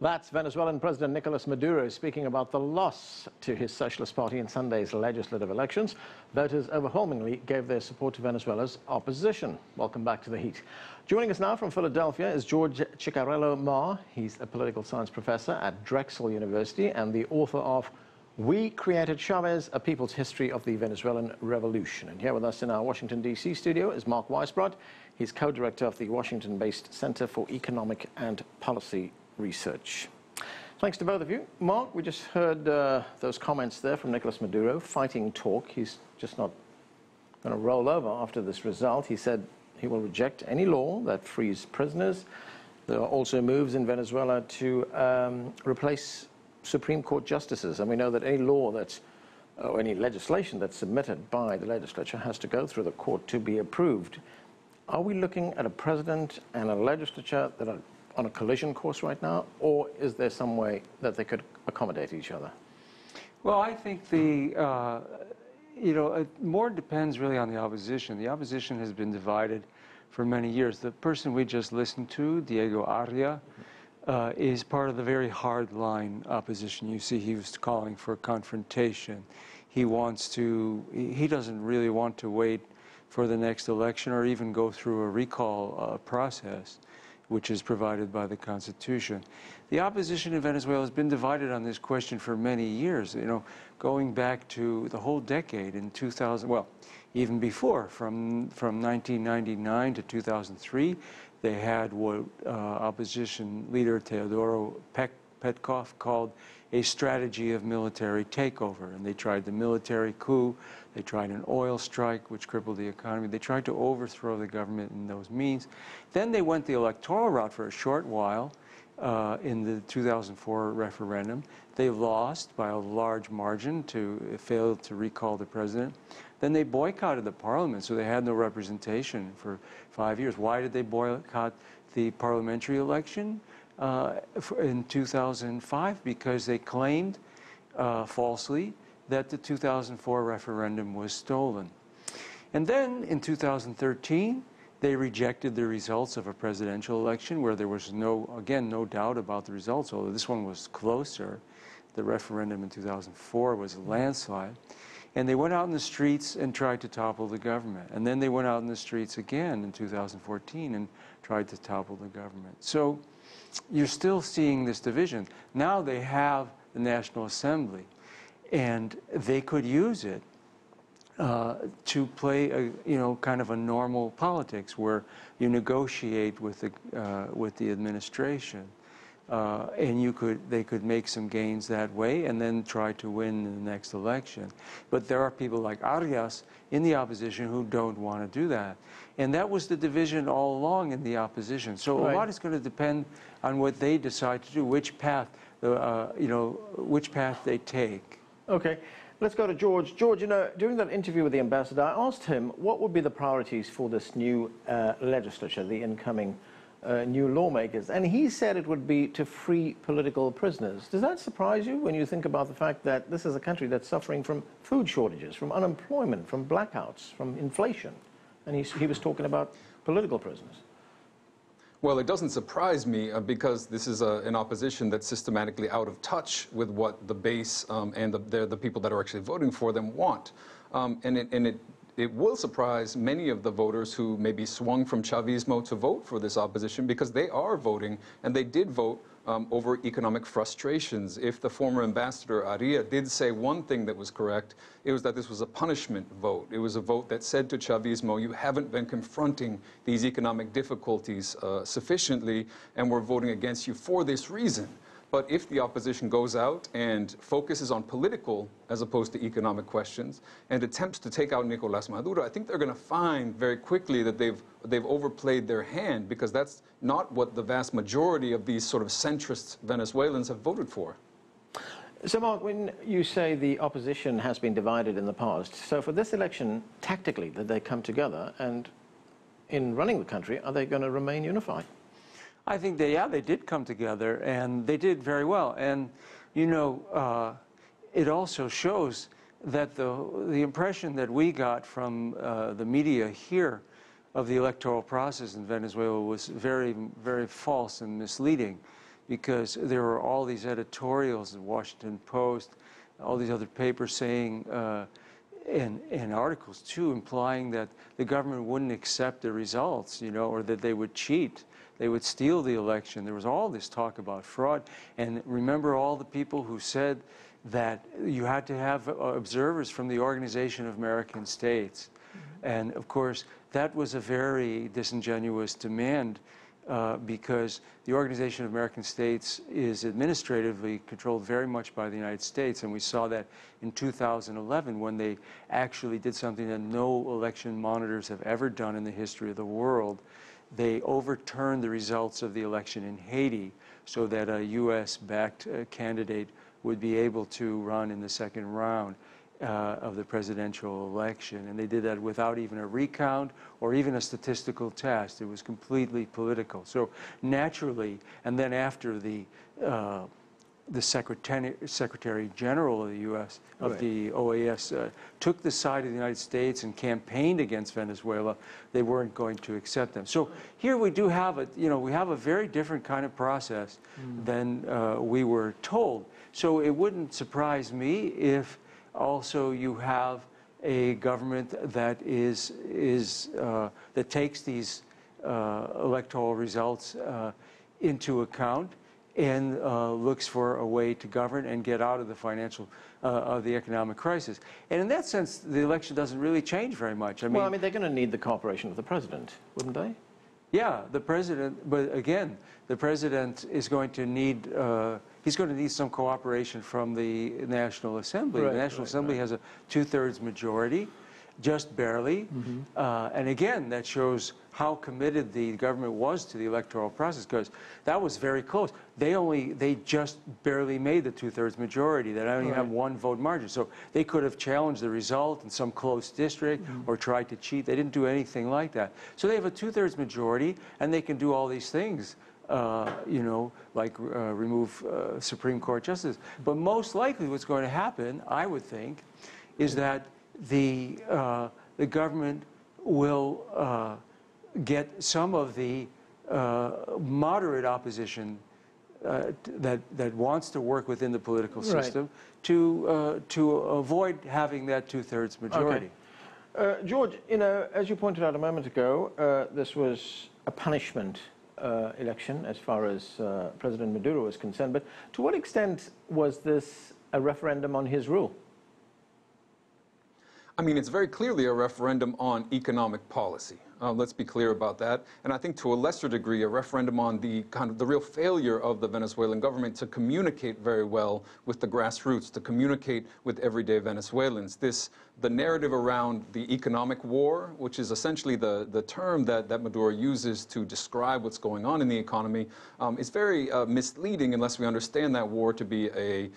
That's Venezuelan President Nicolas Maduro speaking about the loss to his Socialist Party in Sunday's legislative elections. Voters overwhelmingly gave their support to Venezuela's opposition. Welcome back to The Heat. Joining us now from Philadelphia is George Ciccariello-Maher. He's a political science professor at Drexel University and the author of We Created Chavez, A People's History of the Venezuelan Revolution. And here with us in our Washington, D.C. studio is Mark Weisbrot. He's co-director of the Washington-based Center for Economic and Policy Research. Thanks to both of you. Mark, we just heard those comments there from Nicolas Maduro, fighting talk. He's just not going to roll over after this result. He said he will reject any law that frees prisoners. There are also moves in Venezuela to replace Supreme Court justices. And we know that any law that's, or any legislation that's submitted by the legislature has to go through the court to be approved. Are we looking at a president and a legislature that are on a collision course right now, or is there some way that they could accommodate each other? Well, I think it more depends really on the opposition. The opposition has been divided for many years. The person we just listened to, Diego Arria, is part of the very hard-line opposition. You see, he was calling for confrontation. He doesn't really want to wait for the next election or even go through a recall process, which is provided by the Constitution. The opposition in Venezuela has been divided on this question for many years, going back to the whole decade in 2000, well, even before, from 1999 to 2003, they had what opposition leader Teodoro Petkov called a strategy of military takeover. And they tried the military coup, they tried an oil strike, which crippled the economy. They tried to overthrow the government in those means. Then they went the electoral route for a short while in the 2004 referendum. They lost by a large margin failed to recall the president. Then they boycotted the parliament, so they had no representation for 5 years. Why did they boycott the parliamentary election in 2005? Because they claimed falsely that the 2004 referendum was stolen. And then in 2013, they rejected the results of a presidential election where there was no doubt about the results, although this one was closer. The referendum in 2004 was a landslide. And they went out in the streets and tried to topple the government. And then they went out in the streets again in 2014 and tried to topple the government. So you're still seeing this division. Now they have the National Assembly, and they could use it to play kind of a normal politics where you negotiate with the administration, and they could make some gains that way and then try to win in the next election. But there are people like Arias in the opposition who don't want to do that. And that was the division all along in the opposition. So a lot is going to depend on what they decide to do, which path they take. Okay, let's go to George. George, during that interview with the ambassador, I asked him what would be the priorities for this new legislature, the incoming new lawmakers, and he said it would be to free political prisoners. Does that surprise you when you think about the fact that this is a country that's suffering from food shortages, from unemployment, from blackouts, from inflation, and he was talking about political prisoners? Well, it doesn't surprise me because this is an opposition that's systematically out of touch with what the base and the people that are actually voting for them want. It will surprise many of the voters who maybe swung from Chavismo to vote for this opposition, because they are voting, and they did vote over economic frustrations. If the former ambassador Aria did say one thing that was correct, it was that this was a punishment vote. It was a vote that said to Chavismo, you haven't been confronting these economic difficulties sufficiently, and we're voting against you for this reason. But if the opposition goes out and focuses on political as opposed to economic questions and attempts to take out Nicolas Maduro, I think they're going to find very quickly that they've overplayed their hand, because that's not what the vast majority of these sort of centrist Venezuelans have voted for. So, Mark, when you say the opposition has been divided in the past, so for this election, tactically, did they come together? And in running the country, are they going to remain unified? I think they did come together, and they did very well. And, it also shows that the impression that we got from the media here of the electoral process in Venezuela was very, very false and misleading. because there were all these editorials in the Washington Post, all these other papers saying, and articles too, implying that the government wouldn't accept the results, you know, or that they would cheat. They would steal the election. There was all this talk about fraud. And remember all the people who said that you had to have observers from the Organization of American States. And of course, that was a very disingenuous demand because the Organization of American States is administratively controlled very much by the United States. And we saw that in 2011 when they actually did something that no election monitors have ever done in the history of the world. They overturned the results of the election in Haiti so that a US-backed candidate would be able to run in the second round of the presidential election. And they did that without even a recount or even a statistical test. It was completely political. So naturally, and then after the Secretary General of the U.S., of the OAS, took the side of the United States and campaigned against Venezuela, they weren't going to accept them. So here we do have we have a very different kind of process than we were told. So it wouldn't surprise me if also you have a government that that takes these electoral results into account and looks for a way to govern and get out of the of the economic crisis. And in that sense, the election doesn't really change very much. Well, I mean, they're going to need the cooperation of the president, wouldn't they? Yeah, the president, but again, the president is going to need, he's going to need some cooperation from the National Assembly. The National Assembly has a 2/3 majority, just barely. And again, that shows how committed the government was to the electoral process, because that was very close. They just barely made the 2/3 majority. They don't even have one vote margin. So they could have challenged the result in some close district or tried to cheat. They didn't do anything like that. So they have a 2/3 majority, and they can do all these things, you know, like remove Supreme Court justices. But most likely what's going to happen, I would think, is that the government will get some of the moderate opposition that wants to work within the political system to avoid having that 2/3 majority. Okay. George, you know, as you pointed out a moment ago, this was a punishment election as far as President Maduro is concerned. But to what extent was this a referendum on his rule? I mean, it's very clearly a referendum on economic policy. Let's be clear about that. And I think to a lesser degree, a referendum on the kind of the real failure of the Venezuelan government to communicate very well with the grassroots, to communicate with everyday Venezuelans. The narrative around the economic war, which is essentially the term that Maduro uses to describe what's going on in the economy, is very misleading unless we understand that war to be a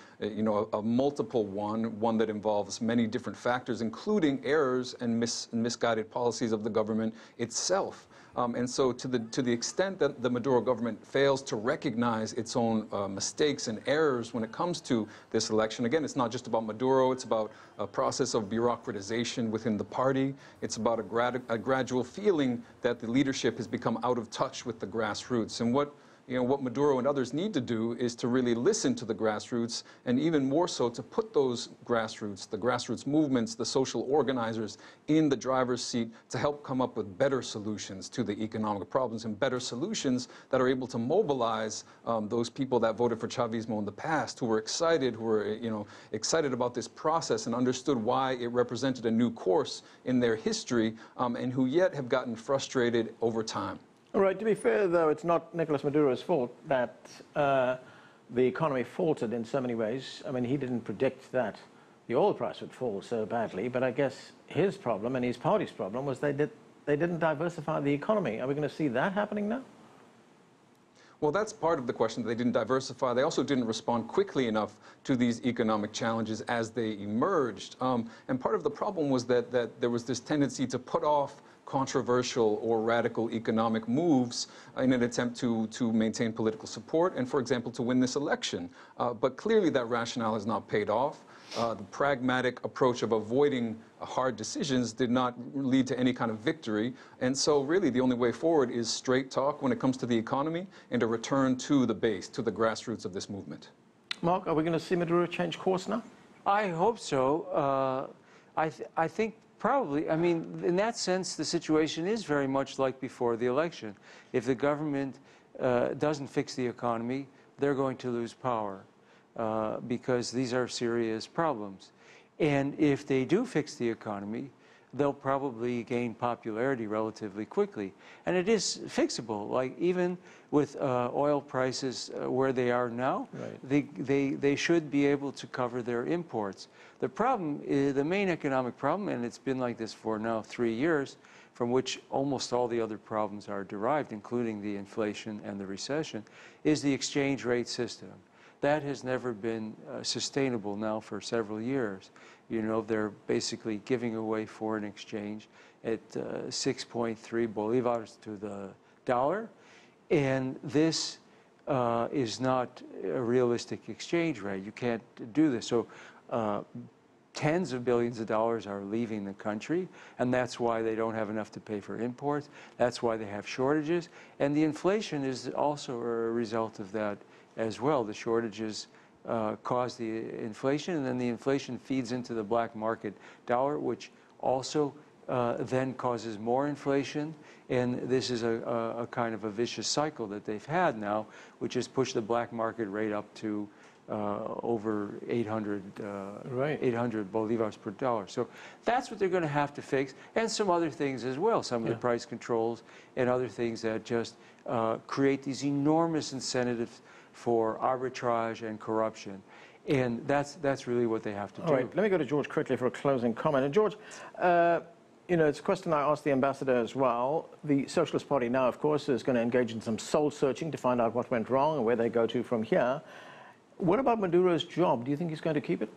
multiple one that involves many different factors, including errors and misguided policies of the government itself. And so to the extent that the Maduro government fails to recognize its own mistakes and errors when it comes to this election, again, it's not just about Maduro, it's about a process of bureaucratization within the party. It's about a gradual feeling that the leadership has become out of touch with the grassroots. And what Maduro and others need to do is to really listen to the grassroots, and even more so to put those grassroots, the grassroots movements, the social organizers in the driver's seat to help come up with better solutions to the economic problems and better solutions that are able to mobilize those people that voted for Chavismo in the past, who were excited, excited about this process and understood why it represented a new course in their history, and who yet have gotten frustrated over time. All right, to be fair, though, it's not Nicolas Maduro's fault that the economy faltered in so many ways. I mean, he didn't predict that the oil price would fall so badly, but I guess his problem and his party's problem was they didn't diversify the economy. Are we going to see that happening now? Well, that's part of the question. They didn't diversify. They also didn't respond quickly enough to these economic challenges as they emerged. And part of the problem was that there was this tendency to put off controversial or radical economic moves in an attempt to maintain political support and, for example, to win this election. But clearly that rationale has not paid off. The pragmatic approach of avoiding hard decisions did not lead to any kind of victory. And so really the only way forward is straight talk when it comes to the economy and a return to the base, to the grassroots of this movement. Mark, are we going to see Maduro change course now? I hope so. I think probably, I mean, in that sense, the situation is very much like before the election. If the government doesn't fix the economy, they're going to lose power because these are serious problems. And if they do fix the economy, they'll probably gain popularity relatively quickly. And it is fixable, like even with oil prices where they are now, right, they should be able to cover their imports. The problem is, the main economic problem, and it's been like this for now 3 years, from which almost all the other problems are derived, including the inflation and the recession, is the exchange rate system. That has never been sustainable now for several years. You know, they're basically giving away foreign exchange at 6.3 bolivars to the dollar. And this is not a realistic exchange rate. You can't do this. So tens of billions of dollars are leaving the country, and that's why they don't have enough to pay for imports. That's why they have shortages. And the inflation is also a result of that as well. The shortages cause the inflation, and then the inflation feeds into the black market dollar, which also then causes more inflation. And this is a kind of a vicious cycle that they've had now, which has pushed the black market rate up to over 800 bolivars per dollar. So that's what they're going to have to fix, and some other things as well, some of the price controls and other things that just create these enormous incentives for arbitrage and corruption. And that's really what they have to do. All right, let me go to George quickly for a closing comment. And George, you know, it's a question I asked the ambassador as well. The Socialist Party now, of course, is going to engage in some soul-searching to find out what went wrong and where they go to from here. What about Maduro's job? Do you think he's going to keep it?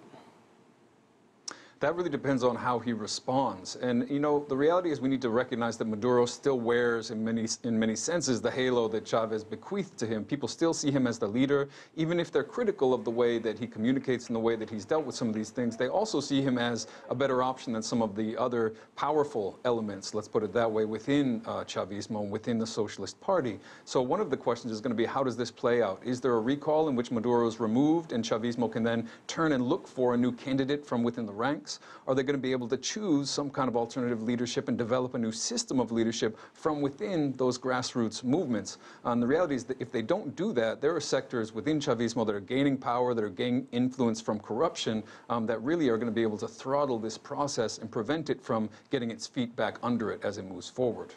That really depends on how he responds. And, you know, the reality is we need to recognize that Maduro still wears, in many senses, the halo that Chavez bequeathed to him. People still see him as the leader. Even if they're critical of the way that he communicates and the way that he's dealt with some of these things, they also see him as a better option than some of the other powerful elements, let's put it that way, within Chavismo, within the Socialist Party. So one of the questions is going to be, how does this play out? Is there a recall in which Maduro is removed and Chavismo can then turn and look for a new candidate from within the ranks? Are they going to be able to choose some kind of alternative leadership and develop a new system of leadership from within those grassroots movements? And the reality is that if they don't do that, there are sectors within Chavismo that are gaining power, that are gaining influence from corruption, that really are going to be able to throttle this process and prevent it from getting its feet back under it as it moves forward.